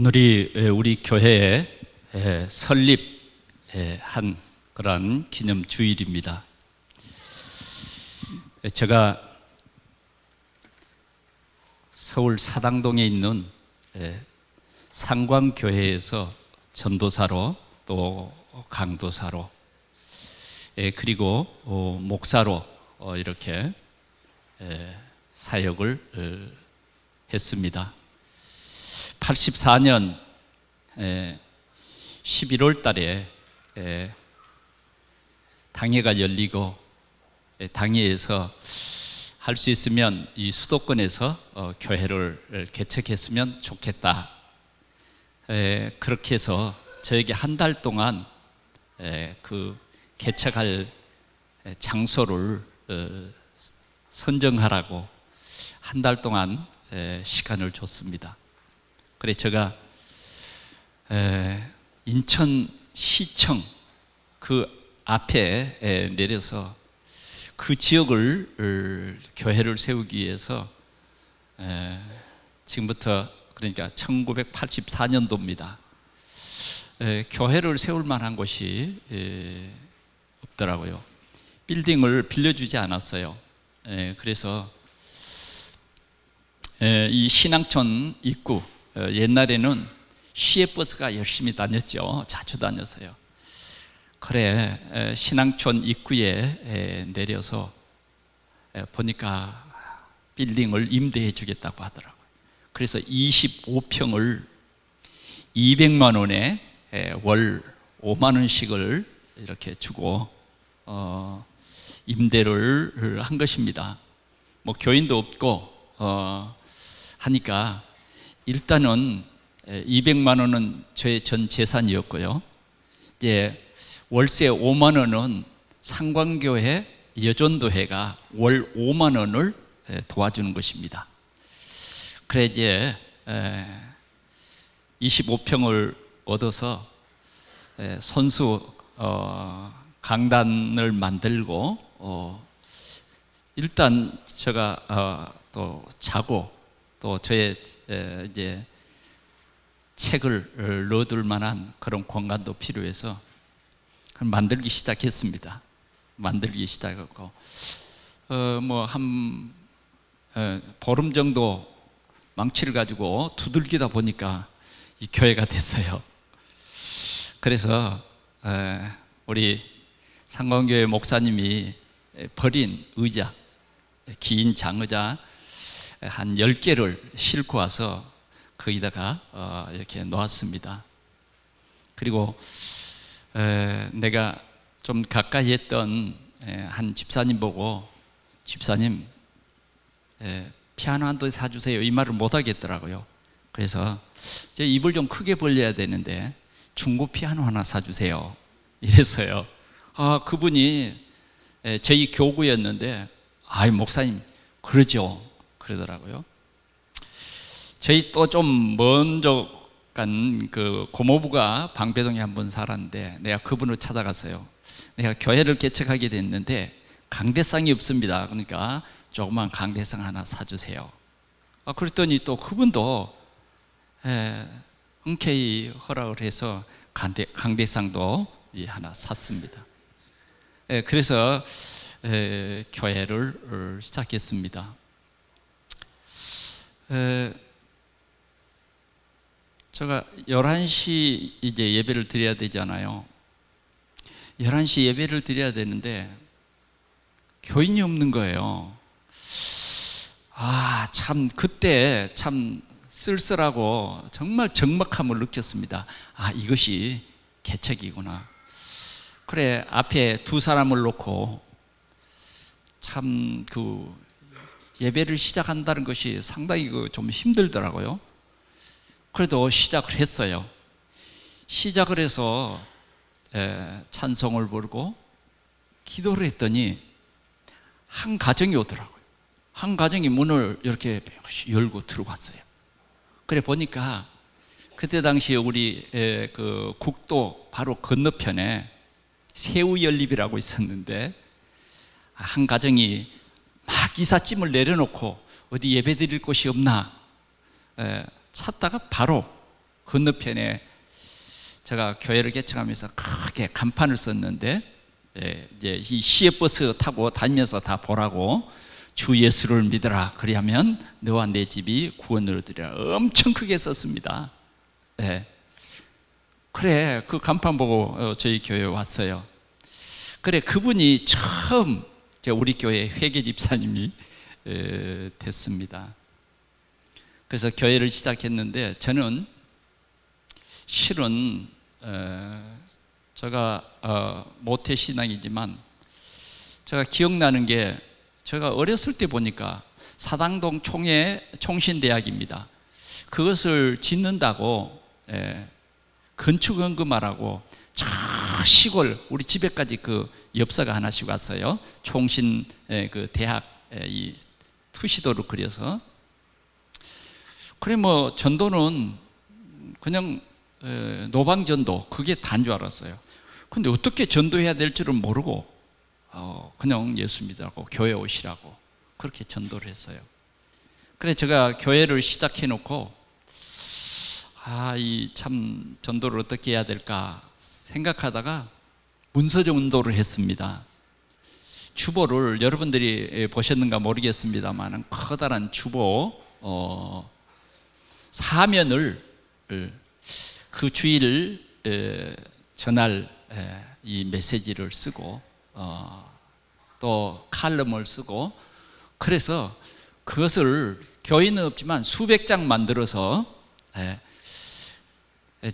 오늘이 우리 교회의 설립한 그런 기념 주일입니다. 제가 서울 사당동에 있는 상광교회에서 전도사로 또 강도사로 그리고 목사로 이렇게 사역을 했습니다. 84년 11월 달에 당회가 열리고 당회에서 할 수 있으면 이 수도권에서 교회를 개척했으면 좋겠다. 그렇게 해서 저에게 한 달 동안 그 개척할 장소를 선정하라고 한 달 동안 시간을 줬습니다. 그래 제가 인천시청 그 앞에 내려서 그 지역을 교회를 세우기 위해서 지금부터 그러니까 1984년도입니다. 교회를 세울 만한 곳이 없더라고요. 빌딩을 빌려주지 않았어요. 그래서 이 신앙촌 입구, 옛날에는 시외버스가 열심히 다녔죠. 자주 다녔어요. 그래 신앙촌 입구에 내려서 보니까 빌딩을 임대해 주겠다고 하더라고요. 그래서 25평을 200만 원에 월 5만 원씩을 이렇게 주고 임대를 한 것입니다. 뭐 교인도 없고 하니까 일단은 200만 원은 저의 전 재산이었고요. 이제 월세 5만 원은 상광교회 여전도회가 월 5만 원을 도와주는 것입니다. 그래 이제 25평을 얻어서 손수 강단을 만들고 일단 제가 또 자고 또 저의 이제 책을 넣어둘 만한 그런 공간도 필요해서 만들기 시작했습니다. 만들기 시작했고 뭐 한 보름 정도 망치를 가지고 두들기다 보니까 이 교회가 됐어요. 그래서 우리 상광교회 목사님이 버린 의자, 긴 장의자 한 10개를 싣고 와서 거기다가 이렇게 놓았습니다. 그리고 내가 좀 가까이 했던 한 집사님 보고 집사님 피아노 한 대 사주세요 이 말을 못 하겠더라고요. 그래서 이제 입을 좀 크게 벌려야 되는데 중고 피아노 하나 사주세요 이래서요. 그분이 저희 교구였는데 아이 목사님 그러죠 그러더라고요. 저희 또 좀 먼저 간 그 고모부가 방배동에 한 분 살았는데 내가 그분을 찾아갔어요. 내가 교회를 개척하게 됐는데 강대상이 없습니다. 그러니까 조그만 강대상 하나 사주세요. 그랬더니 또 그분도 흔쾌히 허락을 해서 강대상도 하나 샀습니다. 그래서 교회를 시작했습니다. 제가 11시 이제 예배를 드려야 되잖아요. 11시 예배를 드려야 되는데 교인이 없는 거예요. 참 그때 참 쓸쓸하고 정말 적막함을 느꼈습니다. 이것이 개척이구나. 그래 앞에 두 사람을 놓고 참 그 예배를 시작한다는 것이 상당히 좀 힘들더라고요. 그래도 시작을 했어요. 시작을 해서 찬송을 부르고 기도를 했더니 한 가정이 오더라고요. 한 가정이 문을 이렇게 열고 들어왔어요. 그래 보니까 그때 당시에 우리 그 국도 바로 건너편에 새우연립이라고 있었는데 한 가정이 막 이삿짐을 내려놓고 어디 예배 드릴 곳이 없나 찾다가 바로 건너편에 제가 교회를 개척하면서 크게 간판을 썼는데, 이제 이 시외버스 타고 다니면서 다 보라고, 주 예수를 믿어라. 그리하면 너와 내 집이 구원을 얻으리라. 엄청 크게 썼습니다. 그래, 그 간판 보고 저희 교회에 왔어요. 그래, 그분이 처음 우리 교회 회계 집사님이 됐습니다. 그래서 교회를 시작했는데, 저는 실은 제가 모태신앙이지만 제가 기억나는 게, 제가 어렸을 때 보니까 사당동 총신대학입니다. 그것을 짓는다고 건축원금하라고 저 시골 우리 집에까지 그 엽서가 하나씩 왔어요. 총신 그 대학 이 투시도를 그려서. 그래 뭐 전도는 그냥 노방전도 그게 다인 줄 알았어요. 근데 어떻게 전도해야 될 줄은 모르고 그냥 예수 믿으라고 교회 오시라고 그렇게 전도를 했어요. 그래 제가 교회를 시작해 놓고 이 참 전도를 어떻게 해야 될까 생각하다가 문서적 운동을 했습니다. 주보를 여러분들이 보셨는가 모르겠습니다만 커다란 주보 사면을 그 주일 전할 이 메시지를 쓰고 또 칼럼을 쓰고, 그래서 그것을 교인은 없지만 수백 장 만들어서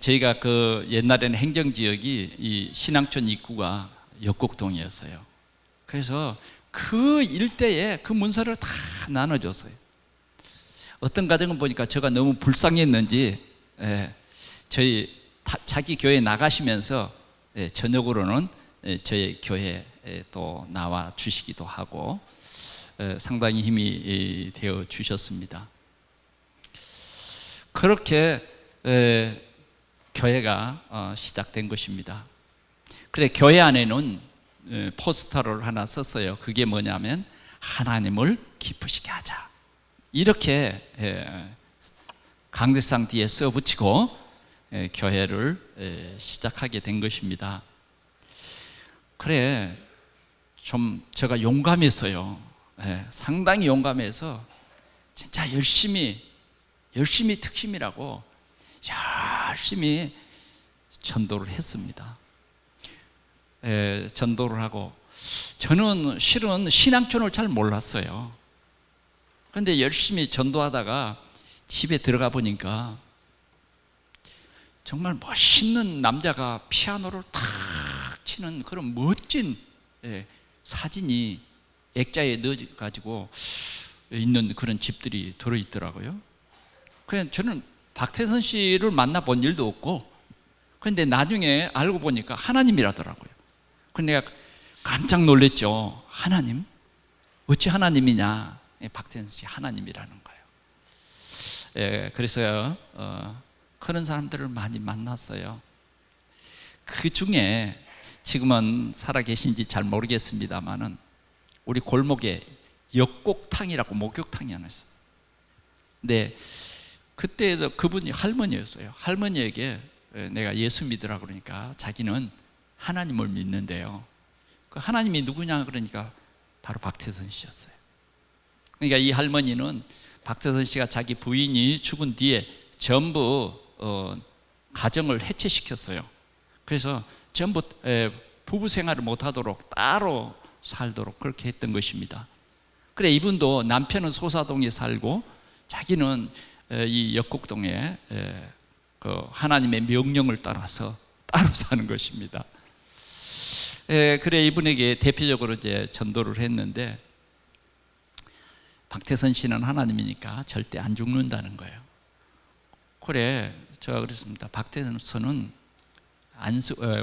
저희가 그 옛날에는 행정지역이 이 신앙촌 입구가 역곡동이었어요. 그래서 그 일대에 그 문서를 다 나눠줬어요. 어떤 가정은 보니까 제가 너무 불쌍했는지 저희 자기 교회 나가시면서 저녁으로는 저희 교회에 또 나와 주시기도 하고 상당히 힘이 되어 주셨습니다. 그렇게 교회가 시작된 것입니다. 그래 교회 안에는 포스터를 하나 썼어요. 그게 뭐냐면 하나님을 기쁘시게 하자, 이렇게 강대상 뒤에 써붙이고 교회를 시작하게 된 것입니다. 그래 좀 제가 용감했어요. 상당히 용감해서 진짜 열심히 특심이라고 열심히 전도를 했습니다. 전도를 하고, 저는 실은 신앙촌을 잘 몰랐어요. 그런데 열심히 전도하다가 집에 들어가 보니까 정말 멋있는 남자가 피아노를 탁 치는 그런 멋진 사진이 액자에 넣어가지고 있는 그런 집들이 들어있더라고요. 그냥 저는 박태선 씨를 만나본 일도 없고, 그런데 나중에 알고 보니까 하나님이라더라고요. 그런데 내가 깜짝 놀랐죠. 하나님? 어찌 하나님이냐? 박태선 씨 하나님이라는 거예요. 그래서 그런 사람들을 많이 만났어요. 그 중에 지금은 살아계신지 잘 모르겠습니다만은 우리 골목에 역곡탕이라고 목욕탕이 하나 있어요. 근데 그때도 그분이 할머니였어요. 할머니에게 내가 예수 믿으라 그러니까 자기는 하나님을 믿는데요. 그 하나님이 누구냐 그러니까 바로 박태선 씨였어요. 그러니까 이 할머니는 박태선 씨가 자기 부인이 죽은 뒤에 전부 가정을 해체시켰어요. 그래서 전부 부부 생활을 못하도록 따로 살도록 그렇게 했던 것입니다. 그래 이분도 남편은 소사동에 살고 자기는 이 역곡동에 그 하나님의 명령을 따라서 따로 사는 것입니다. 그래 이분에게 대표적으로 이제 전도를 했는데, 박태선 씨는 하나님이니까 절대 안 죽는다는 거예요. 그래 제가 그랬습니다. 박태선은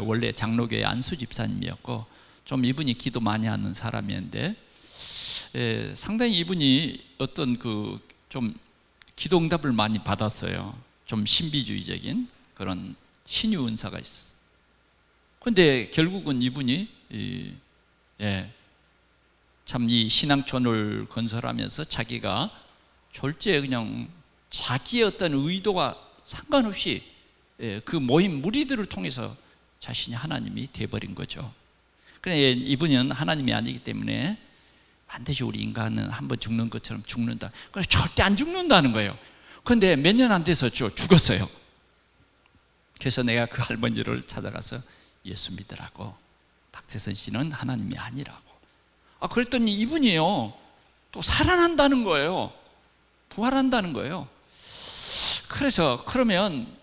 원래 장로교회 안수 집사님이었고 좀 이분이 기도 많이 하는 사람이었는데 상당히 이분이 어떤 그 좀 기도 응답을 많이 받았어요. 좀 신비주의적인 그런 신유 은사가 있었어요. 그런데 결국은 이분이 참 이 신앙촌을 건설하면서 자기가 졸지에 그냥 자기의 어떤 의도와 상관없이 그 모임 무리들을 통해서 자신이 하나님이 되어버린 거죠. 그런데 이분은 하나님이 아니기 때문에 반드시 우리 인간은 한번 죽는 것처럼 죽는다. 그래서 절대 안 죽는다는 거예요. 그런데 몇 년 안 돼서 죽었어요. 그래서 내가 그 할머니를 찾아가서 예수 믿으라고, 박태선 씨는 하나님이 아니라고. 그랬더니 이분이요, 또 살아난다는 거예요. 부활한다는 거예요. 그래서 그러면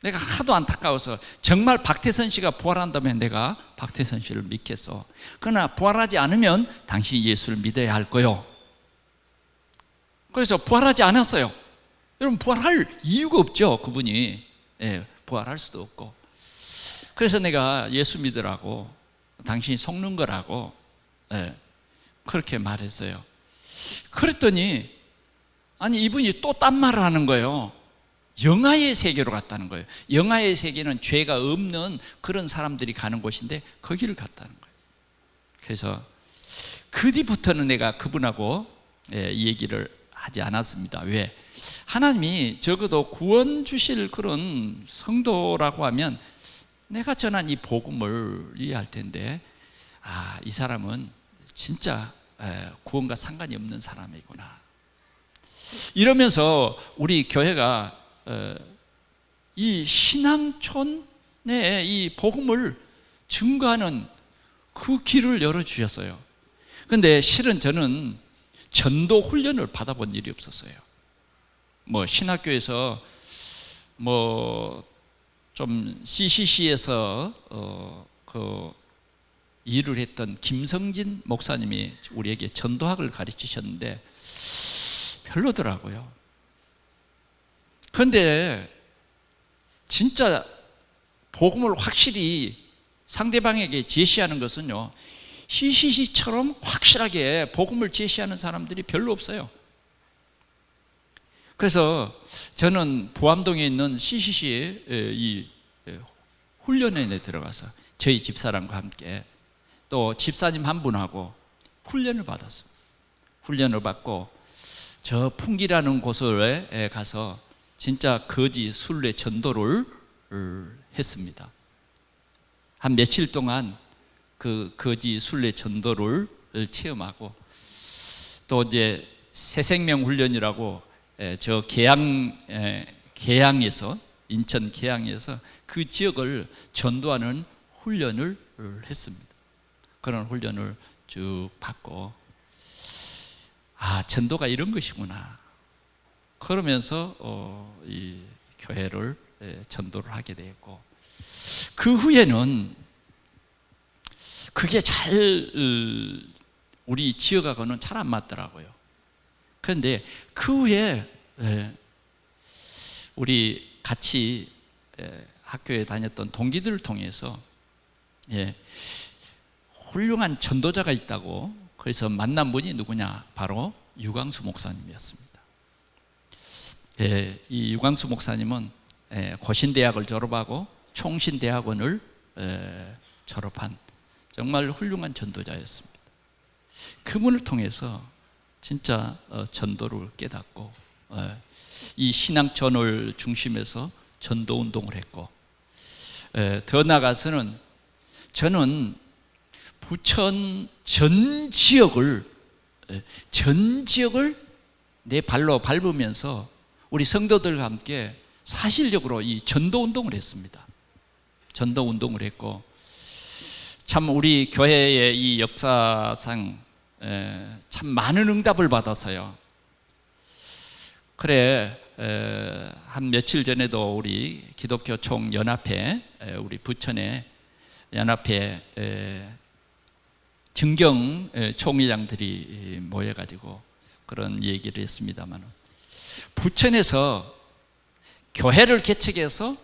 내가 하도 안타까워서, 정말 박태선 씨가 부활한다면 내가 박태선 씨를 믿겠어. 그러나 부활하지 않으면 당신이 예수를 믿어야 할 거요. 그래서 부활하지 않았어요. 여러분, 부활할 이유가 없죠. 그분이 부활할 수도 없고. 그래서 내가 예수 믿으라고, 당신이 속는 거라고 그렇게 말했어요. 그랬더니 아니, 이분이 또 딴 말을 하는 거예요. 영화의 세계로 갔다는 거예요. 영화의 세계는 죄가 없는 그런 사람들이 가는 곳인데 거기를 갔다는 거예요. 그래서 그 뒤부터는 내가 그분하고 이 얘기를 하지 않았습니다. 왜? 하나님이 적어도 구원 주실 그런 성도라고 하면 내가 전한 이 복음을 이해할 텐데, 이 사람은 진짜 구원과 상관이 없는 사람이구나. 이러면서 우리 교회가 이 신앙촌에 이 복음을 증거하는 그 길을 열어주셨어요. 그런데 실은 저는 전도 훈련을 받아본 일이 없었어요. 신학교에서 좀 CCC에서 그 일을 했던 김성진 목사님이 우리에게 전도학을 가르치셨는데 별로더라고요. 그런데 진짜 복음을 확실히 상대방에게 제시하는 것은요, CCC처럼 확실하게 복음을 제시하는 사람들이 별로 없어요. 그래서 저는 부암동에 있는 CCC의 이 훈련에 들어가서 저희 집사람과 함께 또 집사님 한 분하고 훈련을 받았습니다. 훈련을 받고 저 풍기라는 곳에 가서 진짜 거지 순례 전도를 했습니다. 한 며칠 동안 그 거지 순례 전도를 체험하고, 또 이제 새생명 훈련이라고 저 계양에서, 인천 계양에서 그 지역을 전도하는 훈련을 했습니다. 그런 훈련을 쭉 받고, 전도가 이런 것이구나. 그러면서 이 교회를 전도를 하게 되었고, 그 후에는 그게 잘 우리 지역하고는 잘 안 맞더라고요. 그런데 그 후에 우리 같이 학교에 다녔던 동기들을 통해서 훌륭한 전도자가 있다고, 그래서 만난 분이 누구냐, 바로 유광수 목사님이었습니다. 이 유광수 목사님은 고신대학을 졸업하고 총신대학원을 졸업한 정말 훌륭한 전도자였습니다. 그분을 통해서 진짜 전도를 깨닫고 이 신앙촌을 중심해서 전도 운동을 했고, 더 나아가서는 저는 부천 전 지역을 내 발로 밟으면서 우리 성도들과 함께 사실적으로 이 전도 운동을 했습니다. 전도 운동을 했고, 참 우리 교회의 이 역사상 참 많은 응답을 받았어요. 그래, 한 며칠 전에도 우리 기독교 총연합회, 우리 부천의 연합회 증경 총회장들이 모여가지고 그런 얘기를 했습니다만, 부천에서 교회를 개척해서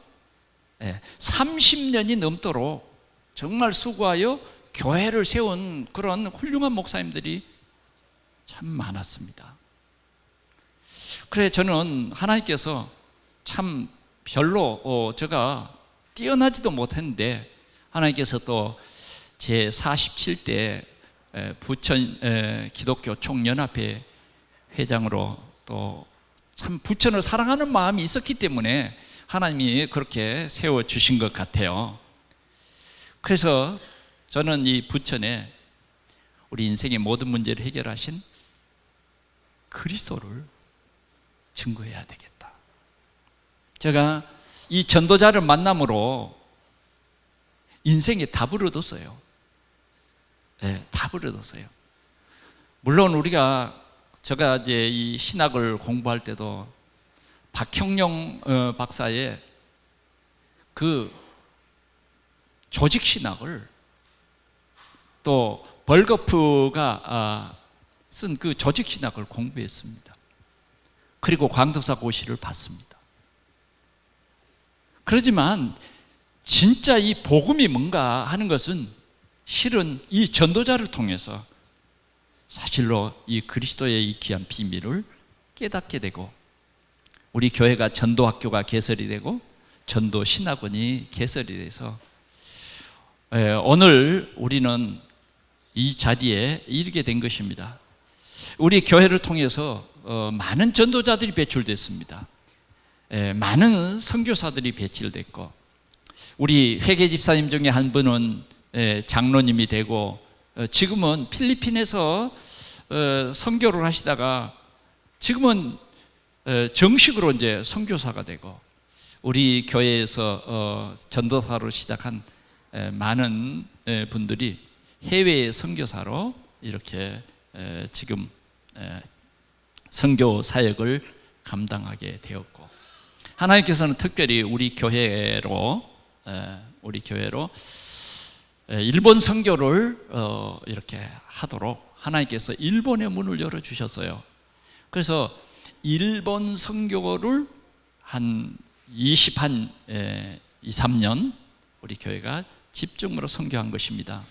30년이 넘도록 정말 수고하여 교회를 세운 그런 훌륭한 목사님들이 참 많았습니다. 그래, 저는 하나님께서 참 별로 제가 뛰어나지도 못했는데, 하나님께서 또 제 47대 부천 기독교 총연합회 회장으로 또 참 부천을 사랑하는 마음이 있었기 때문에 하나님이 그렇게 세워주신 것 같아요. 그래서 저는 이 부천에 우리 인생의 모든 문제를 해결하신 그리스도를 증거해야 되겠다. 제가 이 전도자를 만남으로 인생에 답을 얻었어요. 네, 답을 얻었어요. 물론 제가 이제 이 신학을 공부할 때도 박형룡 박사의 그 조직 신학을, 또 벌거프가 쓴 그 조직 신학을 공부했습니다. 그리고 광덕사 고시를 봤습니다. 그렇지만 진짜 이 복음이 뭔가 하는 것은 실은 이 전도자를 통해서 사실로 이 그리스도의 이 귀한 비밀을 깨닫게 되고, 우리 교회가 전도학교가 개설이 되고 전도 신학원이 개설이 돼서 오늘 우리는 이 자리에 이르게 된 것입니다. 우리 교회를 통해서 많은 전도자들이 배출됐습니다. 많은 선교사들이 배출됐고, 우리 회계 집사님 중에 한 분은 장로님이 되고, 지금은 필리핀에서 선교를 하시다가 지금은 정식으로 이제 선교사가 되고, 우리 교회에서 전도사로 시작한 많은 분들이 해외 선교사로 이렇게 지금 선교 사역을 감당하게 되었고, 하나님께서는 특별히 우리 교회로 일본 선교를 이렇게 하도록 하나님께서 일본의 문을 열어주셨어요. 그래서 일본 선교를 한 23년 우리 교회가 집중으로 선교한 것입니다.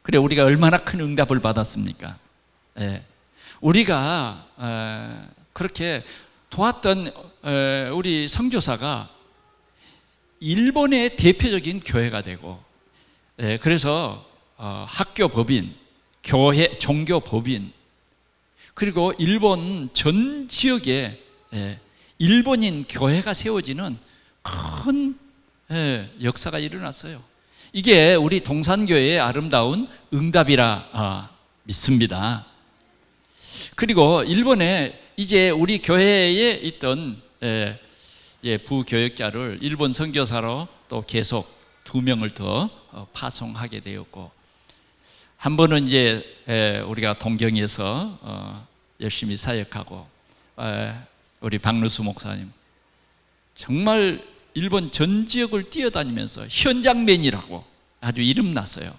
그래, 우리가 얼마나 큰 응답을 받았습니까? 우리가 그렇게 도왔던 우리 선교사가 일본의 대표적인 교회가 되고, 그래서 학교 법인, 교회, 종교 법인, 그리고 일본 전 지역에 일본인 교회가 세워지는 큰 역사가 일어났어요. 이게 우리 동산교회의 아름다운 응답이라 믿습니다. 그리고 일본에 이제 우리 교회에 있던 부교역자를 일본 선교사로 또 계속 2명을 더 파송하게 되었고, 한 번은 이제 우리가 동경에서 열심히 사역하고, 우리 박누수 목사님 정말 일본 전 지역을 뛰어다니면서 현장맨이라고 아주 이름 났어요.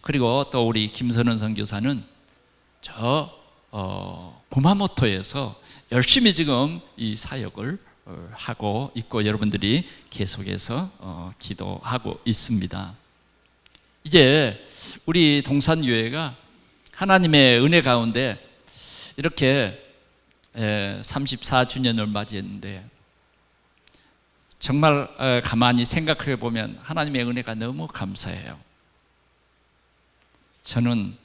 그리고 또 우리 김선은 선교사는 구마모토에서 열심히 지금 이 사역을 하고 있고, 여러분들이 계속해서 기도하고 있습니다. 이제 우리 동산교회가 하나님의 은혜 가운데 이렇게 34주년을 맞이했는데, 정말 가만히 생각해 보면 하나님의 은혜가 너무 감사해요. 저는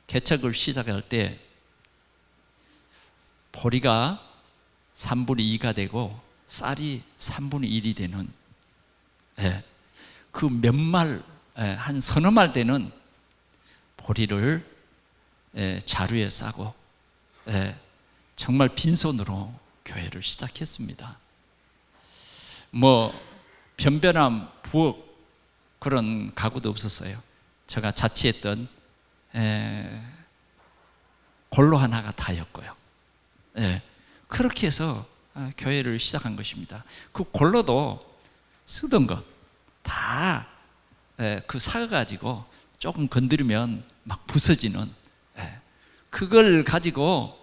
개척을 시작할 때 보리가 3분의 2가 되고 쌀이 3분의 1이 되는 그 몇 말, 한 서너 말 되는 보리를 자루에 싸고 정말 빈손으로 교회를 시작했습니다. 뭐 변변함, 부엌 그런 가구도 없었어요. 제가 자취했던 골로 하나가 다였고요. 그렇게 해서 교회를 시작한 것입니다. 그 골로도 쓰던 거 다 그 사가지고 조금 건드리면 막 부서지는, 그걸 가지고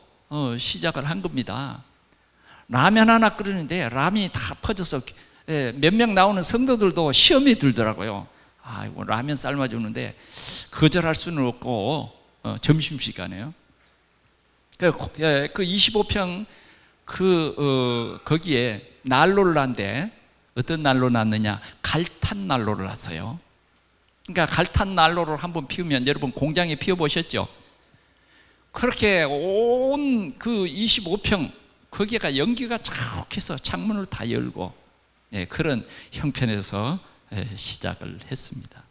시작을 한 겁니다. 라면 하나 끓이는데 라면이 다 퍼져서 몇 명 나오는 성도들도 시험에 들더라고요. 이거 라면 삶아주는데 거절할 수는 없고 점심시간에요. 그 25평 거기에 난로를 놨는데 어떤 난로 놨느냐? 갈탄 난로를 놨어요. 그러니까 갈탄 난로를 한번 피우면, 여러분 공장에 피워보셨죠? 그렇게 온 그 25평 거기가 연기가 쫙해서 창문을 다 열고 그런 형편에서 시작을 했습니다.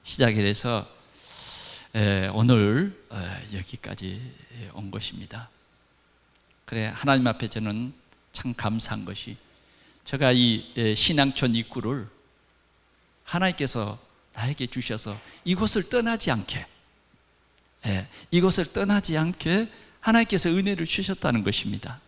시작을 해서 오늘 여기까지 온 것입니다. 그래, 하나님 앞에 저는 참 감사한 것이, 제가 이 신앙촌 입구를 하나님께서 나에게 주셔서 이곳을 떠나지 않게, 이곳을 떠나지 않게 하나님께서 은혜를 주셨다는 것입니다.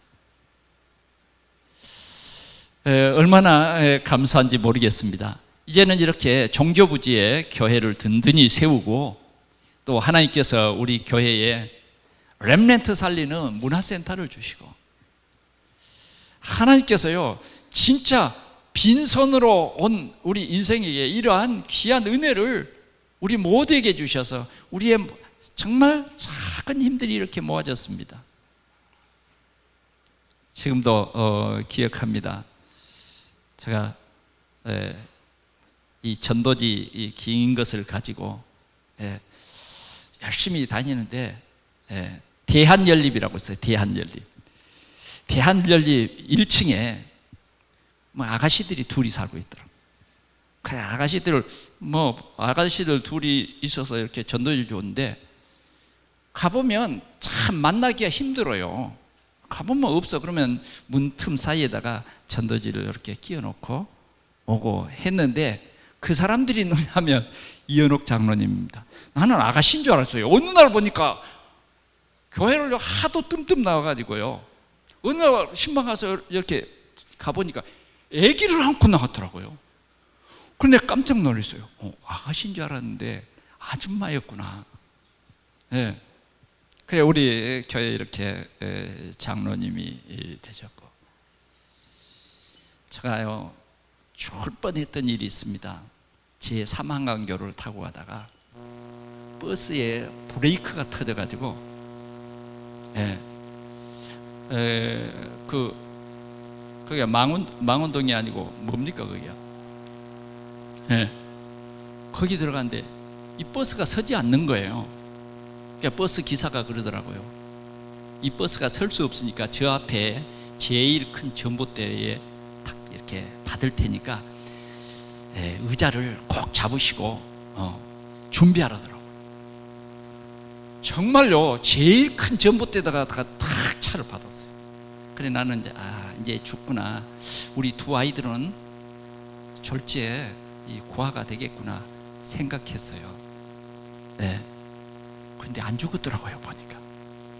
얼마나 감사한지 모르겠습니다. 이제는 이렇게 종교부지에 교회를 든든히 세우고, 또 하나님께서 우리 교회에 렘넌트 살리는 문화센터를 주시고, 하나님께서요 진짜 빈손으로 온 우리 인생에게 이러한 귀한 은혜를 우리 모두에게 주셔서 우리의 정말 작은 힘들이 이렇게 모아졌습니다. 지금도 기억합니다. 제가 이 전도지 긴 것을 가지고 열심히 다니는데, 대한연립이라고 있어요. 대한연립 1층에 뭐 아가씨들이 둘이 살고 있더라고요. 그래, 아가씨들 둘이 있어서 이렇게 전도지 좋은데, 가보면 참 만나기가 힘들어요. 가보면 없어. 그러면 문틈 사이에다가 전도지를 이렇게 끼워놓고 오고 했는데, 그 사람들이 누구냐면 이현옥 장로님입니다. 나는 아가씨인 줄 알았어요. 어느 날 보니까 교회를 하도 뜸뜸 나와가지고요, 어느 날 신방 가서 이렇게 가보니까 아기를 안고 나왔더라고요. 그런데 깜짝 놀랐어요. 아가씨인 줄 알았는데 아줌마였구나. 그래, 우리 교회 이렇게 장로님이 되셨고, 제가요 죽을 뻔했던 일이 있습니다. 제 3한강교를 타고 가다가 버스에 브레이크가 터져가지고, 거기가 망원동이 아니고 뭡니까 거기야? 거기 들어갔는데 이 버스가 서지 않는 거예요. 그러니까 버스 기사가 그러더라고요. 이 버스가 설 수 없으니까 저 앞에 제일 큰 전봇대에 탁 이렇게 받을 테니까 의자를 꼭 잡으시고 준비하라더라고요. 정말요, 제일 큰 전봇대에다가 탁 차를 받았어요. 그래, 나는 이제 죽구나. 우리 두 아이들은 졸지에 고아가 되겠구나 생각했어요. 근데 안 죽었더라고요. 보니까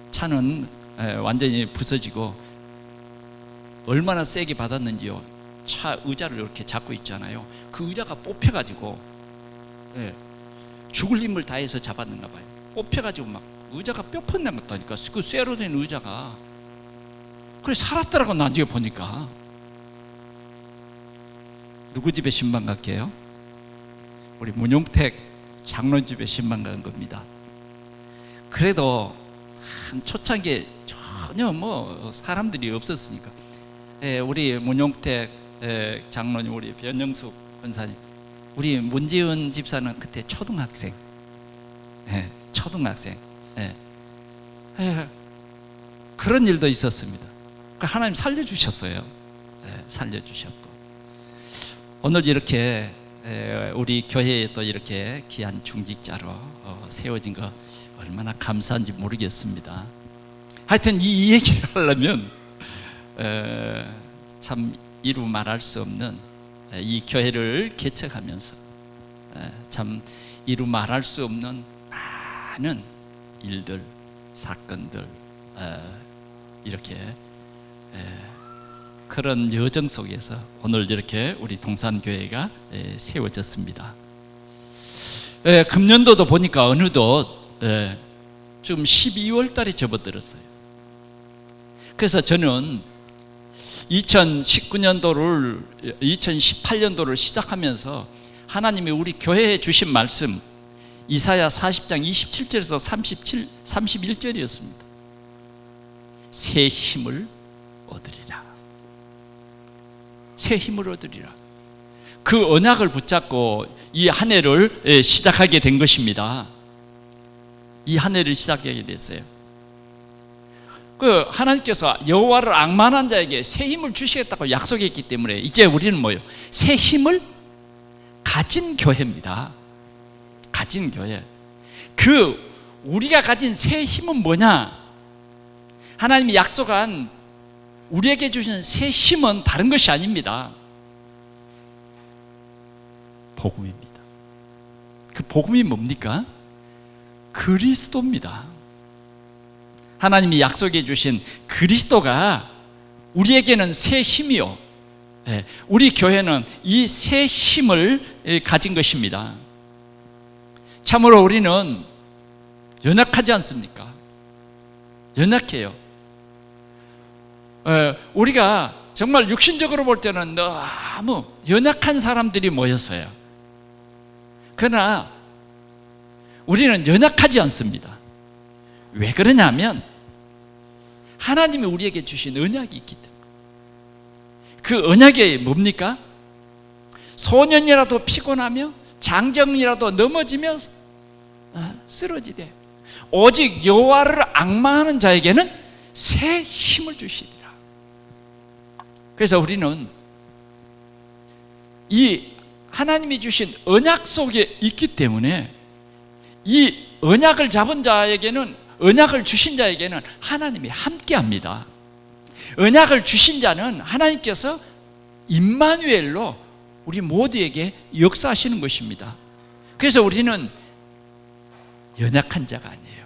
차는 완전히 부서지고, 얼마나 세게 받았는지요. 차 의자를 이렇게 잡고 있잖아요. 그 의자가 뽑혀가지고, 죽을 힘을 다해서 잡았는가 봐요. 뽑혀가지고 막 의자가 뼈 펀난 것다니까. 그 쇠로 된 의자가. 그래, 살았더라고. 나중에 보니까. 누구 집에 신방 갈게요? 우리 문용택 장로 집에 신방 간 겁니다. 그래도 참 초창기에 전혀 사람들이 없었으니까, 우리 문용택 장로님, 우리 변영숙 권사님, 우리 문지은 집사는 그때 초등학생. 그런 일도 있었습니다. 하나님 살려주셨어요. 살려주셨고, 오늘 이렇게 우리 교회에 또 이렇게 귀한 중직자로 세워진 거 얼마나 감사한지 모르겠습니다. 하여튼 이 얘기를 하려면 참 이루 말할 수 없는 이 교회를 개척하면서 참 이루 말할 수 없는 많은 일들, 사건들, 이렇게 그런 여정 속에서 오늘 이렇게 우리 동산교회가 세워졌습니다. 금년도도 보니까 어느덧 지금 12월 달에 접어들었어요. 그래서 저는 2018년도를 시작하면서 하나님이 우리 교회에 주신 말씀, 이사야 40장 27절에서 31절이었습니다. 새 힘을 얻으리라. 새 힘을 얻으리라. 그 언약을 붙잡고 이 한 해를 시작하게 된 것입니다. 이 한 해를 시작하게 됐어요. 그 하나님께서 여호와를 앙만한 자에게 새 힘을 주시겠다고 약속했기 때문에 이제 우리는 뭐예요? 새 힘을 가진 교회입니다. 가진 교회. 그 우리가 가진 새 힘은 뭐냐? 하나님이 약속한 우리에게 주신 새 힘은 다른 것이 아닙니다. 복음입니다. 그 복음이 뭡니까? 그리스도입니다. 하나님이 약속해 주신 그리스도가 우리에게는 새 힘이요, 우리 교회는 이 새 힘을 가진 것입니다. 참으로 우리는 연약하지 않습니까? 연약해요. 우리가 정말 육신적으로 볼 때는 너무 연약한 사람들이 모였어요. 그러나 우리는 연약하지 않습니다. 왜 그러냐면 하나님이 우리에게 주신 언약이 있기 때문에. 그 언약이 뭡니까? 소년이라도 피곤하며 장정이라도 넘어지며 쓰러지되 오직 여호와를 앙망하는 자에게는 새 힘을 주시리라. 그래서 우리는 이 하나님이 주신 언약 속에 있기 때문에 이 언약을 잡은 자에게는, 언약을 주신 자에게는 하나님이 함께합니다. 언약을 주신 자는 하나님께서 임마누엘로 우리 모두에게 역사하시는 것입니다. 그래서 우리는 연약한 자가 아니에요.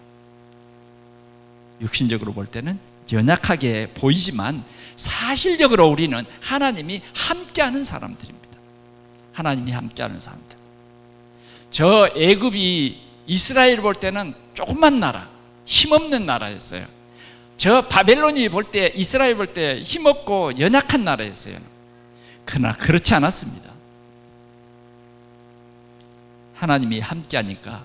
육신적으로 볼 때는 연약하게 보이지만 사실적으로 우리는 하나님이 함께하는 사람들입니다. 하나님이 함께하는 사람들. 저 애굽이 이스라엘 볼 때는 조그만 나라, 힘없는 나라였어요. 저 바벨론이 볼 때, 이스라엘 볼 때 힘없고 연약한 나라였어요. 그러나 그렇지 않았습니다. 하나님이 함께하니까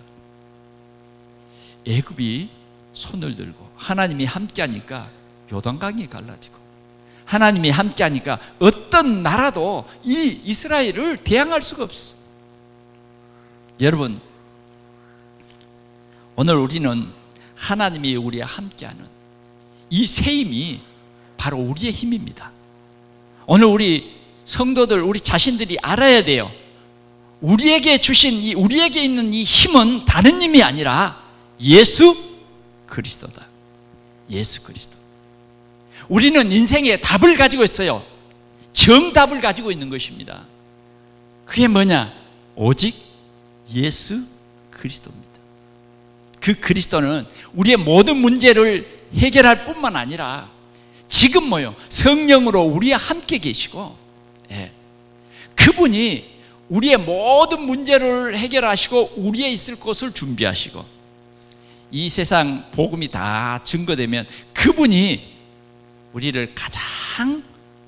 애굽이 손을 들고, 하나님이 함께하니까 요단강이 갈라지고, 하나님이 함께하니까 어떤 나라도 이 이스라엘을 대항할 수가 없어. 여러분, 오늘 우리는 하나님이 우리와 함께하는 이 새 힘이 바로 우리의 힘입니다. 오늘 우리 성도들, 우리 자신들이 알아야 돼요. 우리에게 주신 우리에게 있는 이 힘은 다른 힘이 아니라 예수 그리스도다. 예수 그리스도. 우리는 인생의 답을 가지고 있어요. 정답을 가지고 있는 것입니다. 그게 뭐냐? 오직 예수 그리스도입니다. 그 그리스도는 우리의 모든 문제를 해결할 뿐만 아니라 지금 뭐요? 성령으로 우리와 함께 계시고, 그분이 우리의 모든 문제를 해결하시고 우리의 있을 곳을 준비하시고, 이 세상 복음이 다 증거되면 그분이 우리를 가장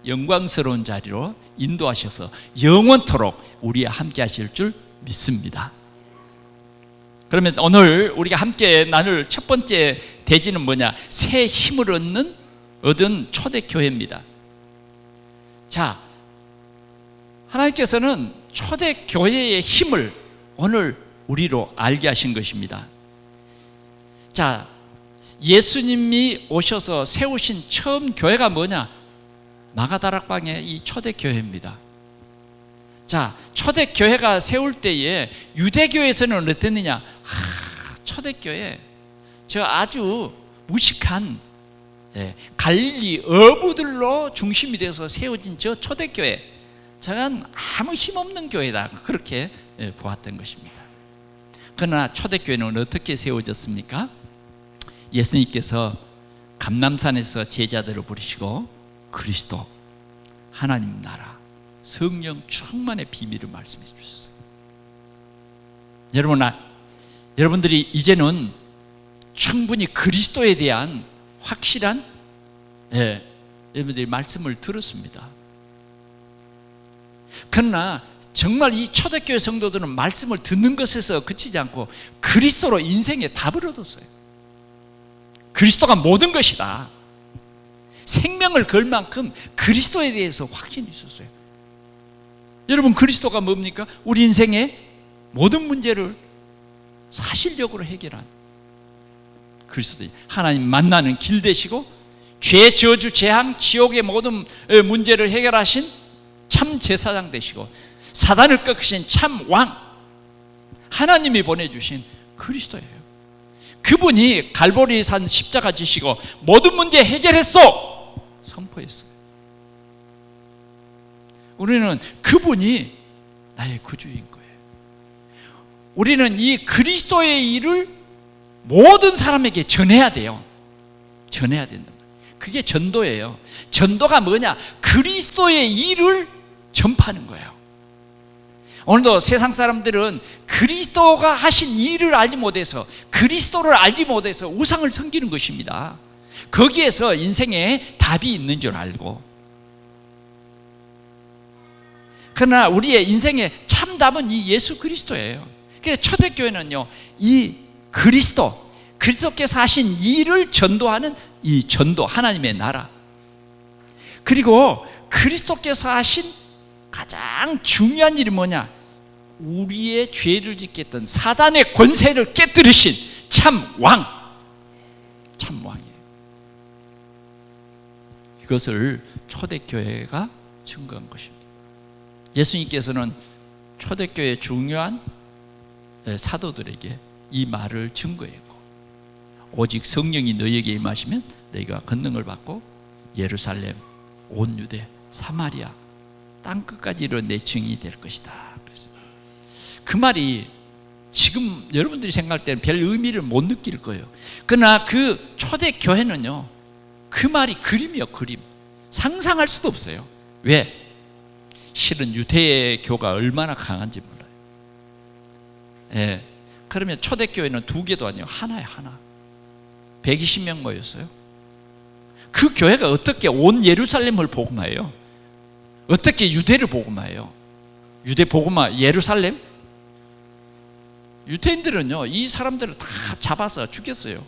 영광스러운 자리로 인도하셔서 영원토록 우리와 함께 하실 줄 믿습니다. 그러면 오늘 우리가 함께 나눌 첫 번째 대지는 뭐냐? 새 힘을 얻은 초대교회입니다. 자, 하나님께서는 초대교회의 힘을 오늘 우리로 알게 하신 것입니다. 자, 예수님이 오셔서 세우신 처음 교회가 뭐냐? 마가다락방의 이 초대교회입니다. 자, 초대교회가 세울 때에 유대교에서는 어땠느냐? 초대교회, 저 아주 무식한 갈릴리 어부들로 중심이 되어서 세워진 저 초대교회, 저건 아무 힘없는 교회다, 그렇게 보았던 것입니다. 그러나 초대교회는 어떻게 세워졌습니까? 예수님께서 감람산에서 제자들을 부르시고 그리스도, 하나님 나라, 성령 충만의 비밀을 말씀해 주셨어요. 여러분들이 이제는 충분히 그리스도에 대한 확실한 여러분들이 말씀을 들었습니다. 그러나 정말 이 초대교회 성도들은 말씀을 듣는 것에서 그치지 않고 그리스도로 인생의 답을 얻었어요. 그리스도가 모든 것이다. 생명을 걸 만큼 그리스도에 대해서 확신이 있었어요. 여러분, 그리스도가 뭡니까? 우리 인생의 모든 문제를 사실적으로 해결한 그리스도, 하나님 만나는 길 되시고 죄, 저주, 재앙, 지옥의 모든 문제를 해결하신 참 제사장 되시고 사단을 꺾으신 참 왕, 하나님이 보내주신 그리스도예요. 그분이 갈보리 산 십자가 지시고 모든 문제 해결했어 선포했어요. 우리는 그분이 나의 구주인 거예요. 우리는 이 그리스도의 일을 모든 사람에게 전해야 돼요. 전해야 된다. 그게 전도예요. 전도가 뭐냐? 그리스도의 일을 전파하는 거예요. 오늘도 세상 사람들은 그리스도가 하신 일을 알지 못해서, 그리스도를 알지 못해서 우상을 섬기는 것입니다. 거기에서 인생에 답이 있는 줄 알고. 그러나 우리의 인생의 참답은 이 예수 그리스도예요. 그래서 초대교회는요, 이 그리스도께서 하신 일을 전도하는 이 전도, 하나님의 나라, 그리고 그리스도께서 하신 가장 중요한 일이 뭐냐? 우리의 죄를 짓게 했던 사단의 권세를 깨뜨리신 참 왕, 참 왕이에요. 이것을 초대교회가 증거한 것입니다. 예수님께서는 초대교회의 중요한 사도들에게 이 말을 증거했고, 오직 성령이 너희에게 임하시면 너희가 권능을 받고 예루살렘, 온 유대, 사마리아 땅끝까지로 내 증인이 될 것이다. 그래서 그 말이 지금 여러분들이 생각할 때는 별 의미를 못 느낄 거예요. 그러나 그 초대교회는요, 그 말이 그림이요, 그림. 상상할 수도 없어요. 왜? 실은 유대교가 얼마나 강한지 몰라요. 예. 그러면 초대교회는 2개도 아니에요. 하나예요, 하나. 120명 모였어요. 그 교회가 어떻게 온 예루살렘을 복음화해요? 어떻게 유대를 복음화해요? 유대 복음화, 예루살렘? 유대인들은요, 이 사람들을 다 잡아서 죽였어요.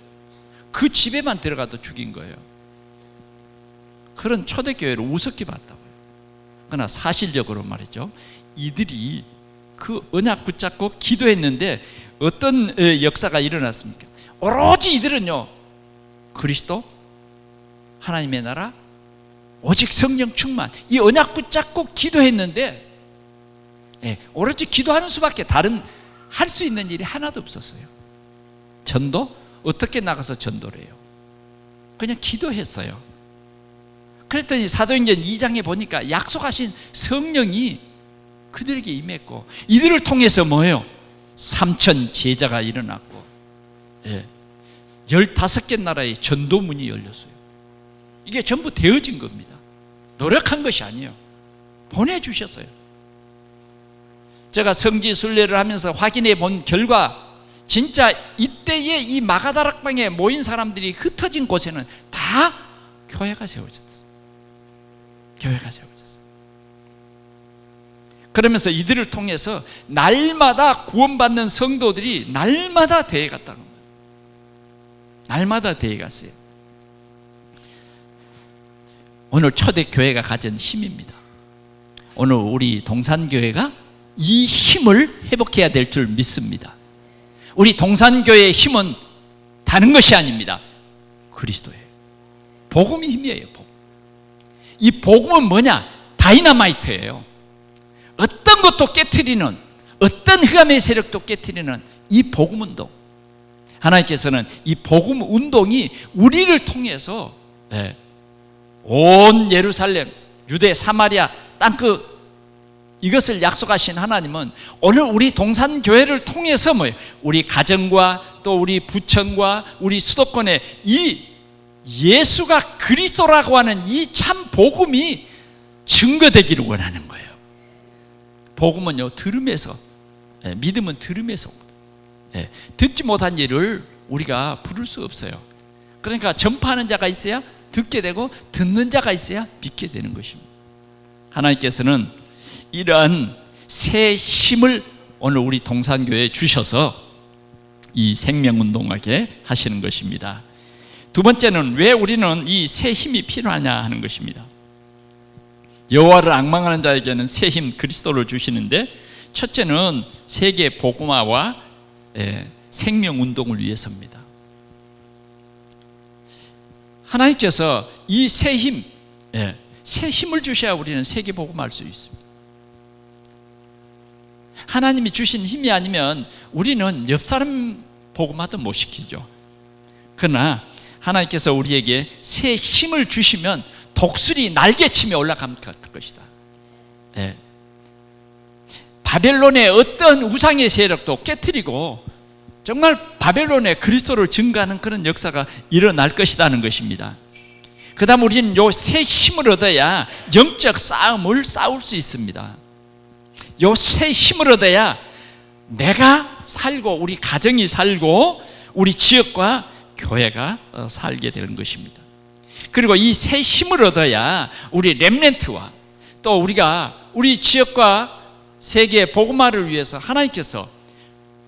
그 집에만 들어가도 죽인 거예요. 그런 초대교회를 우습게 봤다고요. 그러나 사실적으로 말이죠, 이들이 그 언약 붙잡고 기도했는데 어떤 역사가 일어났습니까? 오로지 이들은요, 그리스도, 하나님의 나라, 오직 성령 충만, 이 언약 붙잡고 기도했는데, 오로지 기도하는 수밖에 다른 할 수 있는 일이 하나도 없었어요. 전도? 어떻게 나가서 전도를 해요? 그냥 기도했어요. 그랬더니 사도행전 2장에 보니까 약속하신 성령이 그들에게 임했고, 이들을 통해서 뭐예요? 3,000 제자가 일어났고, 15개 나라의 전도문이 열렸어요. 이게 전부 되어진 겁니다. 노력한 것이 아니에요. 보내주셨어요. 제가 성지 순례를 하면서 확인해 본 결과, 진짜 이때에 이 마가다락방에 모인 사람들이 흩어진 곳에는 다 교회가 세워졌어요. 교회가 세워졌어요. 그러면서 이들을 통해서 날마다 구원받는 성도들이 날마다 대회 갔다는 거예요. 날마다 대회 갔어요. 오늘 초대교회가 가진 힘입니다. 오늘 우리 동산교회가 이 힘을 회복해야 될 줄 믿습니다. 우리 동산교회의 힘은 다른 것이 아닙니다. 그리스도예요. 복음이 힘이에요. 복음. 이 복음은 뭐냐? 다이너마이트예요. 어떤 것도 깨트리는, 어떤 흑암의 세력도 깨트리는 이 복음 운동. 하나님께서는 이 복음 운동이 우리를 통해서 온 예루살렘, 유대, 사마리아 땅끝, 이것을 약속하신 하나님은 오늘 우리 동산교회를 통해서 뭐예요? 우리 가정과 또 우리 부천과 우리 수도권에 이 예수가 그리스도라고 하는 이 참 복음이 증거되기를 원하는 거예요. 복음은요, 들음에서, 믿음은 들음에서 오거든요. 듣지 못한 일을 우리가 부를 수 없어요. 그러니까 전파하는 자가 있어야 듣게 되고, 듣는 자가 있어야 믿게 되는 것입니다. 하나님께서는 이러한 새 힘을 오늘 우리 동산교회에 주셔서 이 생명운동하게 하시는 것입니다. 두 번째는 왜 우리는 이 새 힘이 필요하냐 하는 것입니다. 여호와를 앙망하는 자에게는 새 힘 그리스도를 주시는데, 첫째는 세계 복음화와 생명운동을 위해서입니다. 하나님께서 이 새 힘, 새 힘을 주셔야 우리는 세계복음할 수 있습니다. 하나님이 주신 힘이 아니면 우리는 옆 사람 복음하듯 못 시키죠. 그러나 하나님께서 우리에게 새 힘을 주시면 독수리 날개치며 올라갈 것이다. 바벨론의 어떤 우상의 세력도 깨트리고 정말 바벨론에 그리스도를 증거하는 그런 역사가 일어날 것이라는 것입니다. 그 다음 우리는 요 새 힘을 얻어야 영적 싸움을 싸울 수 있습니다. 요 새 힘을 얻어야 내가 살고 우리 가정이 살고 우리 지역과 교회가 살게 되는 것입니다. 그리고 이 새 힘을 얻어야 우리 렘넌트와 또 우리가 우리 지역과 세계 복음화를 위해서 하나님께서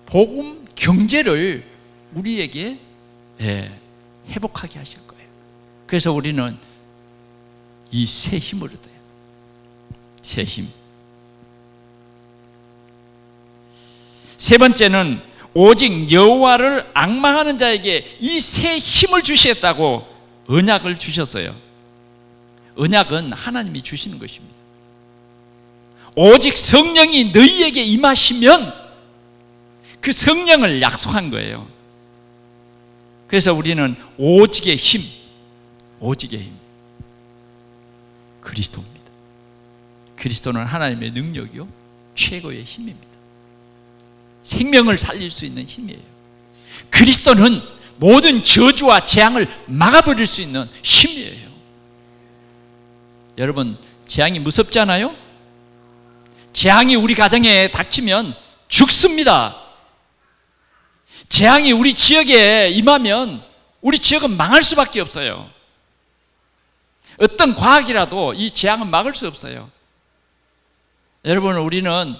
복음 경제를 우리에게 회복하게 하실 거예요. 그래서 우리는 이 새 힘을 얻어요. 새 힘. 세 번째는 오직 여호와를 앙망하는 자에게 이 새 힘을 주시겠다고 언약을 주셨어요. 언약은 하나님이 주시는 것입니다. 오직 성령이 너희에게 임하시면 그 성령을 약속한 거예요. 그래서 우리는 오직의 힘, 오직의 힘, 그리스도입니다. 그리스도는 하나님의 능력이요 최고의 힘입니다. 생명을 살릴 수 있는 힘이에요. 그리스도는 모든 저주와 재앙을 막아버릴 수 있는 힘이에요. 여러분, 재앙이 무섭잖아요? 재앙이 우리 가정에 닥치면 죽습니다. 재앙이 우리 지역에 임하면 우리 지역은 망할 수밖에 없어요. 어떤 과학이라도 이 재앙은 막을 수 없어요. 여러분, 우리는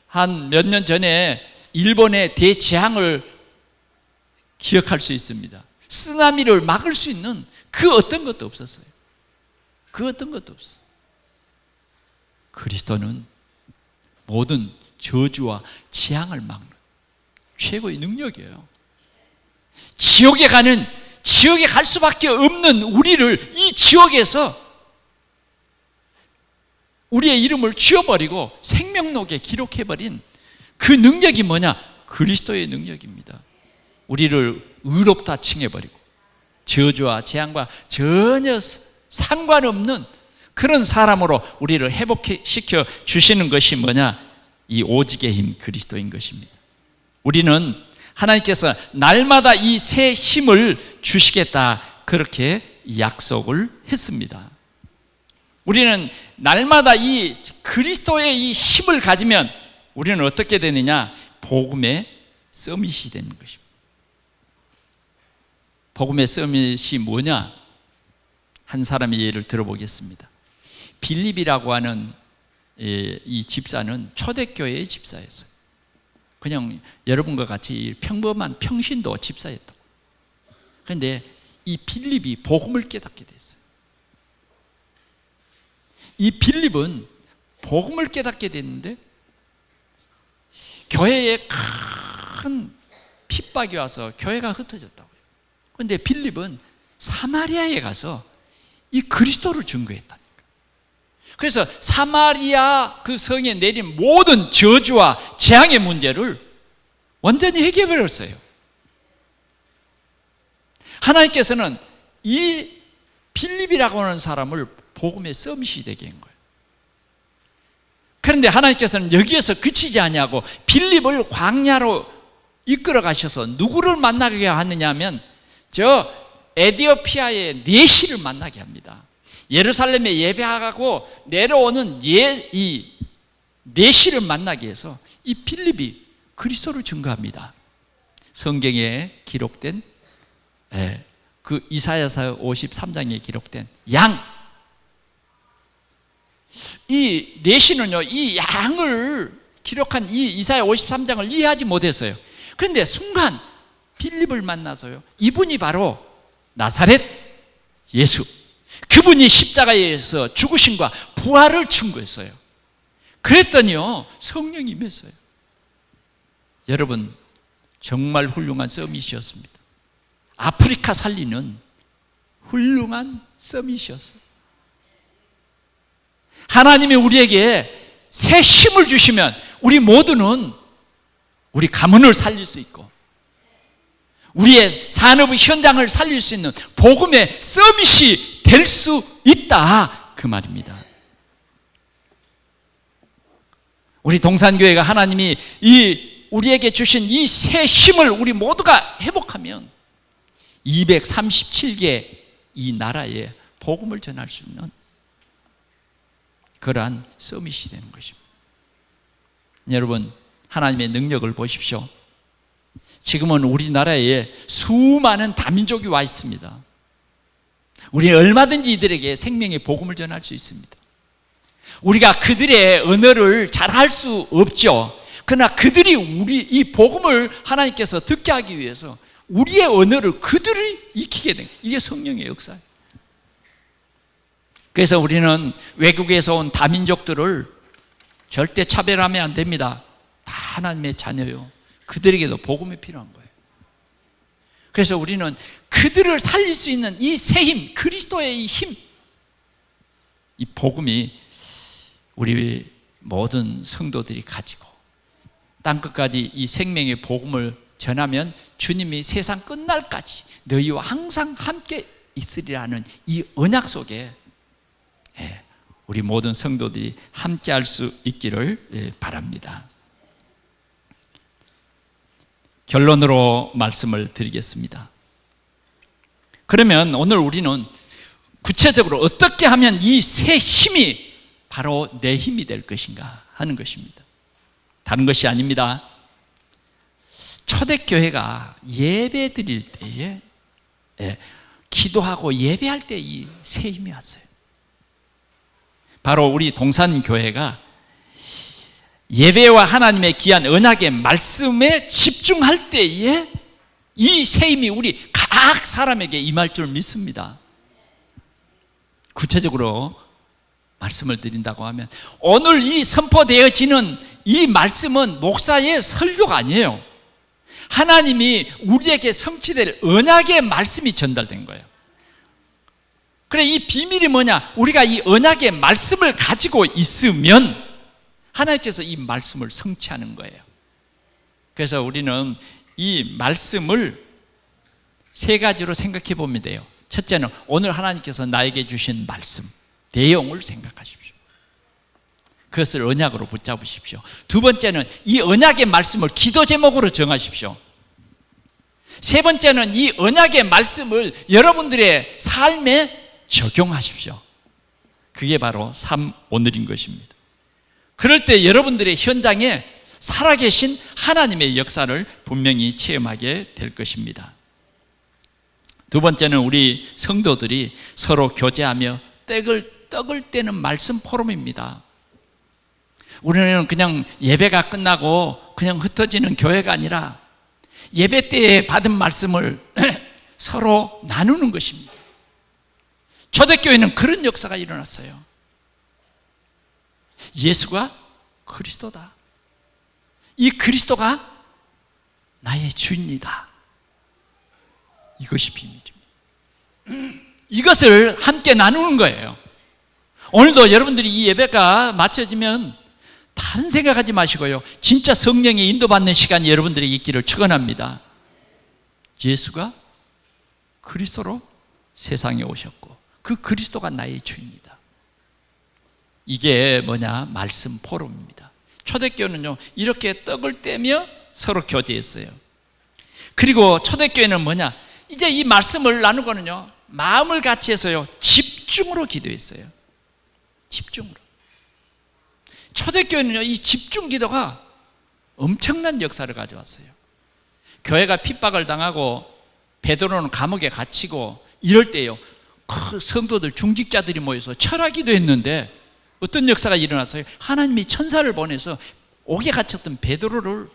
한 몇 년 전에 일본의 대재앙을 기억할 수 있습니다. 쓰나미를 막을 수 있는 그 어떤 것도 없었어요. 그 어떤 것도 없어. 그리스도는 모든 저주와 재앙을 막는 최고의 능력이에요. 지옥에 갈 수밖에 없는 우리를 이 지옥에서 우리의 이름을 지워버리고 생명록에 기록해버린 그 능력이 뭐냐? 그리스도의 능력입니다. 우리를 의롭다 칭해버리고 저주와 재앙과 전혀 상관없는 그런 사람으로 우리를 회복시켜 주시는 것이 뭐냐? 이 오직의 힘 그리스도인 것입니다. 우리는 하나님께서 날마다 이 새 힘을 주시겠다 그렇게 약속을 했습니다. 우리는 날마다 이 그리스도의 이 힘을 가지면 우리는 어떻게 되느냐? 복음의 서밋이 되는 것입니다. 복음의 서밋이 뭐냐? 한 사람의 예를 들어보겠습니다. 빌립이라고 하는 이 집사는 초대교회의 집사였어요. 그냥 여러분과 같이 평범한 평신도 집사였다고. 그런데 이 빌립이 복음을 깨닫게 됐어요. 이 빌립은 복음을 깨닫게 됐는데 교회에 큰 핍박이 와서 교회가 흩어졌다고요. 그런데 빌립은 사마리아에 가서 이 그리스도를 증거했다니까. 그래서 사마리아 그 성에 내린 모든 저주와 재앙의 문제를 완전히 해결해버렸어요. 하나님께서는 이 빌립이라고 하는 사람을 복음의 서밋이 되게 한 거예요. 그런데 하나님께서는 여기에서 그치지 아니하고 빌립을 광야로 이끌어 가셔서 누구를 만나게 하느냐 하면 저 에디오피아의 내시를 만나게 합니다. 예루살렘에 예배하고 내려오는 이 내시를 만나게 해서 이 빌립이 그리스도를 증거합니다. 성경에 기록된 그 이사야서 53장에 기록된 양, 이 내시는요 이 양을 기록한 이 이사야 53장을 이해하지 못했어요. 그런데 순간 빌립을 만나서요, 이분이 바로 나사렛 예수, 그분이 십자가에서 죽으심과 부활을 증거했어요. 그랬더니요 성령이 임했어요. 여러분, 정말 훌륭한 서밋이었습니다. 아프리카 살리는 훌륭한 서밋이었어요. 하나님이 우리에게 새 힘을 주시면 우리 모두는 우리 가문을 살릴 수 있고 우리의 산업의 현장을 살릴 수 있는 복음의 서밋이 될 수 있다, 그 말입니다. 우리 동산교회가 하나님이 우리에게 주신 이 새 힘을 우리 모두가 회복하면 237개 이 나라에 복음을 전할 수 있는 그러한 서밋이 되는 것입니다. 여러분, 하나님의 능력을 보십시오. 지금은 우리나라에 수많은 다민족이 와 있습니다. 우리는 얼마든지 이들에게 생명의 복음을 전할 수 있습니다. 우리가 그들의 언어를 잘 할 수 없죠. 그러나 그들이 우리 이 복음을 하나님께서 듣게 하기 위해서 우리의 언어를 그들이 익히게 된, 이게 성령의 역사예요. 그래서 우리는 외국에서 온 다민족들을 절대 차별하면 안 됩니다. 다 하나님의 자녀요. 그들에게도 복음이 필요한 거예요. 그래서 우리는 그들을 살릴 수 있는 이 새 힘, 그리스도의 이 힘, 이 복음이 우리 모든 성도들이 가지고 땅끝까지 이 생명의 복음을 전하면 주님이 세상 끝날까지 너희와 항상 함께 있으리라는 이 언약 속에 우리 모든 성도들이 함께 할 수 있기를 바랍니다. 결론으로 말씀을 드리겠습니다. 그러면 오늘 우리는 구체적으로 어떻게 하면 이 새 힘이 바로 내 힘이 될 것인가 하는 것입니다. 다른 것이 아닙니다. 초대교회가 예배 드릴 때에 기도하고 예배할 때 이 새 힘이 왔어요. 바로 우리 동산교회가 예배와 하나님의 귀한 언약의 말씀에 집중할 때에 이 새 힘이 우리 각 사람에게 임할 줄 믿습니다. 구체적으로 말씀을 드린다고 하면 오늘 이 선포되어지는 이 말씀은 목사의 설교가 아니에요. 하나님이 우리에게 성취될 언약의 말씀이 전달된 거예요. 그래, 이 비밀이 뭐냐? 우리가 이 언약의 말씀을 가지고 있으면 하나님께서 이 말씀을 성취하는 거예요. 그래서 우리는 이 말씀을 세 가지로 생각해 보면 돼요. 첫째는 오늘 하나님께서 나에게 주신 말씀, 내용을 생각하십시오. 그것을 언약으로 붙잡으십시오. 두 번째는 이 언약의 말씀을 기도 제목으로 정하십시오. 세 번째는 이 언약의 말씀을 여러분들의 삶에 적용하십시오. 그게 바로 오늘인 것입니다. 그럴 때 여러분들의 현장에 살아계신 하나님의 역사를 분명히 체험하게 될 것입니다. 두 번째는 우리 성도들이 서로 교제하며 떡을 떼는 말씀 포럼입니다. 우리는 그냥 예배가 끝나고 그냥 흩어지는 교회가 아니라 예배 때에 받은 말씀을 서로 나누는 것입니다. 초대교회는 그런 역사가 일어났어요. 예수가 그리스도다. 이 그리스도가 나의 주인이다. 이것이 비밀입니다. 이것을 함께 나누는 거예요. 오늘도 여러분들이 이 예배가 마쳐지면 다른 생각하지 마시고요, 진짜 성령의 인도받는 시간이 여러분들에게 있기를 축원합니다. 예수가 그리스도로 세상에 오셨고 그 그리스도가 나의 주인이다. 이게 뭐냐? 말씀 포럼입니다. 초대교회는요, 이렇게 떡을 떼며 서로 교제했어요. 그리고 초대교회는 뭐냐? 이제 이 말씀을 나누고는요, 마음을 같이 해서요, 집중으로 기도했어요. 집중으로. 초대교회는요, 이 집중 기도가 엄청난 역사를 가져왔어요. 교회가 핍박을 당하고 베드로는 감옥에 갇히고 이럴 때요, 그 성도들, 중직자들이 모여서 철학 기도했는데 어떤 역사가 일어났어요? 하나님이 천사를 보내서 옥에 갇혔던 베드로를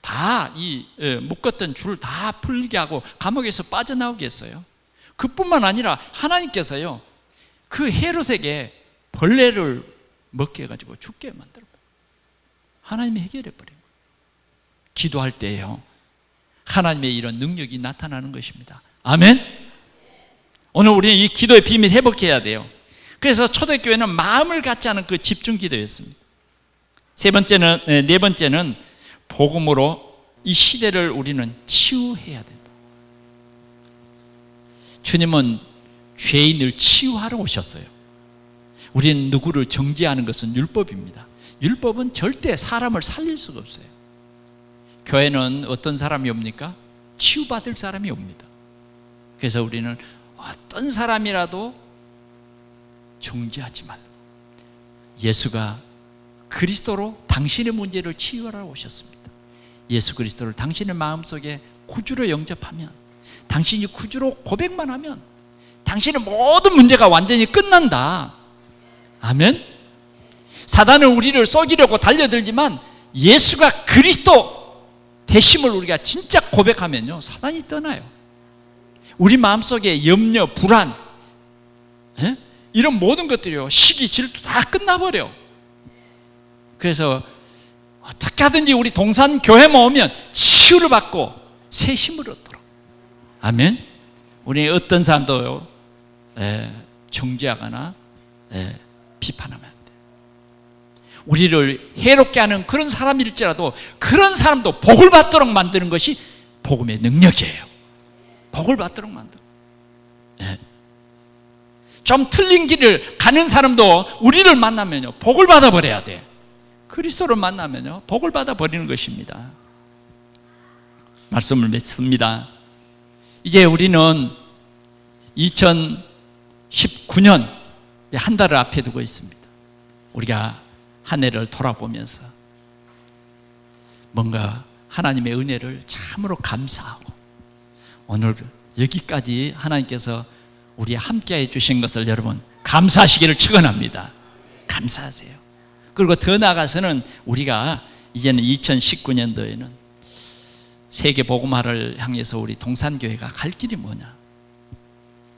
다 묶었던 줄을 다 풀게 하고 감옥에서 빠져나오게 했어요. 그뿐만 아니라 하나님께서요, 그 헤롯에게 벌레를 먹게 해가지고 죽게 만들어요. 하나님이 해결해버린 거예요. 기도할 때에요, 하나님의 이런 능력이 나타나는 것입니다. 아멘. 오늘 우리는 이 기도의 비밀 회복해야 돼요. 그래서 초대교회는 마음을 갖지 않은 그 집중 기도였습니다. 네 번째는 복음으로 이 시대를 우리는 치유해야 된다. 주님은 죄인을 치유하러 오셨어요. 우리는 누구를 정죄하는 것은 율법입니다. 율법은 절대 사람을 살릴 수가 없어요. 교회는 어떤 사람이 옵니까? 치유받을 사람이 옵니다. 그래서 우리는 어떤 사람이라도 정죄하지 말고 예수가 그리스도로 당신의 문제를 치유하러 오셨습니다. 예수 그리스도를 당신의 마음속에 구주로 영접하면, 당신이 구주로 고백만 하면 당신의 모든 문제가 완전히 끝난다. 아멘. 사단은 우리를 속이려고 달려들지만 예수가 그리스도 되심을 우리가 진짜 고백하면요, 사단이 떠나요. 우리 마음속에 염려, 불안, 이런 모든 것들이요, 시기, 질투 다 끝나버려. 그래서 어떻게 하든지 우리 동산교회만 오면 치유를 받고 새 힘을 얻도록. 아멘. 우리 어떤 사람도 정죄하거나 비판하면 안 돼. 우리를 해롭게 하는 그런 사람일지라도 그런 사람도 복을 받도록 만드는 것이 복음의 능력이에요. 복을 받도록 만들어. 좀 틀린 길을 가는 사람도 우리를 만나면요, 복을 받아버려야 돼. 그리스도를 만나면요, 복을 받아버리는 것입니다. 말씀을 맺습니다. 이제 우리는 2019년 한 달을 앞에 두고 있습니다. 우리가 한 해를 돌아보면서 뭔가 하나님의 은혜를 참으로 감사하고, 오늘 여기까지 하나님께서 우리 함께 해주신 것을 여러분 감사하시기를 축원합니다. 감사하세요. 그리고 더 나아가서는 우리가 이제는 2019년도에는 세계 복음화를 향해서 우리 동산교회가 갈 길이 뭐냐?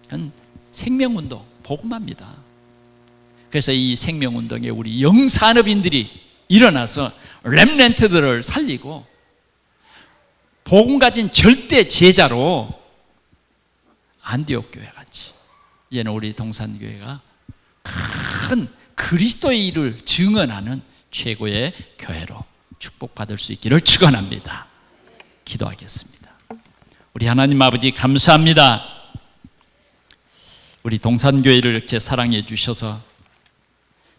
그건 생명운동, 복음화입니다. 그래서 이 생명운동에 우리 영산업인들이 일어나서 렘넌트들을 살리고 복음 가진 절대 제자로 안디옥 교회 같이 이제는 우리 동산교회가 큰 그리스도의 일을 증언하는 최고의 교회로 축복받을 수 있기를 축원합니다. 기도하겠습니다. 우리 하나님 아버지 감사합니다. 우리 동산교회를 이렇게 사랑해 주셔서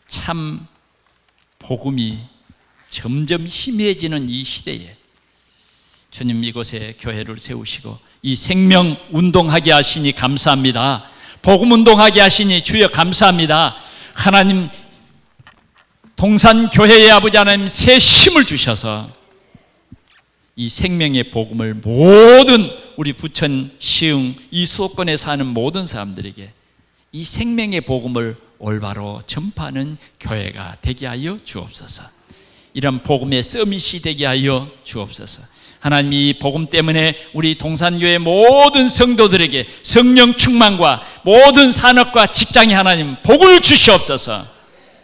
참 복음이 점점 희미해지는 이 시대에 주님 이곳에 교회를 세우시고 이 생명 운동하게 하시니 감사합니다. 복음 운동하게 하시니 주여 감사합니다. 하나님 동산교회의 아버지 하나님 새 힘을 주셔서 이 생명의 복음을 모든 우리 부천, 시흥, 이 수도권에 사는 모든 사람들에게 이 생명의 복음을 올바로 전파하는 교회가 되게 하여 주옵소서. 이런 복음의 서밋이 되게 하여 주옵소서. 하나님 이 복음 때문에 우리 동산교회 모든 성도들에게 성령 충만과 모든 산업과 직장에 하나님 복을 주시옵소서.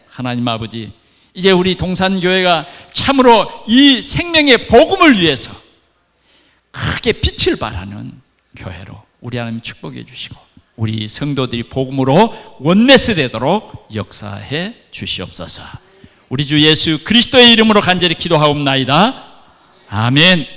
하나님 아버지 이제 우리 동산교회가 참으로 이 생명의 복음을 위해서 크게 빛을 발하는 교회로 우리 하나님 축복해 주시고 우리 성도들이 복음으로 원네스 되도록 역사해 주시옵소서. 우리 주 예수 그리스도의 이름으로 간절히 기도하옵나이다. 아멘.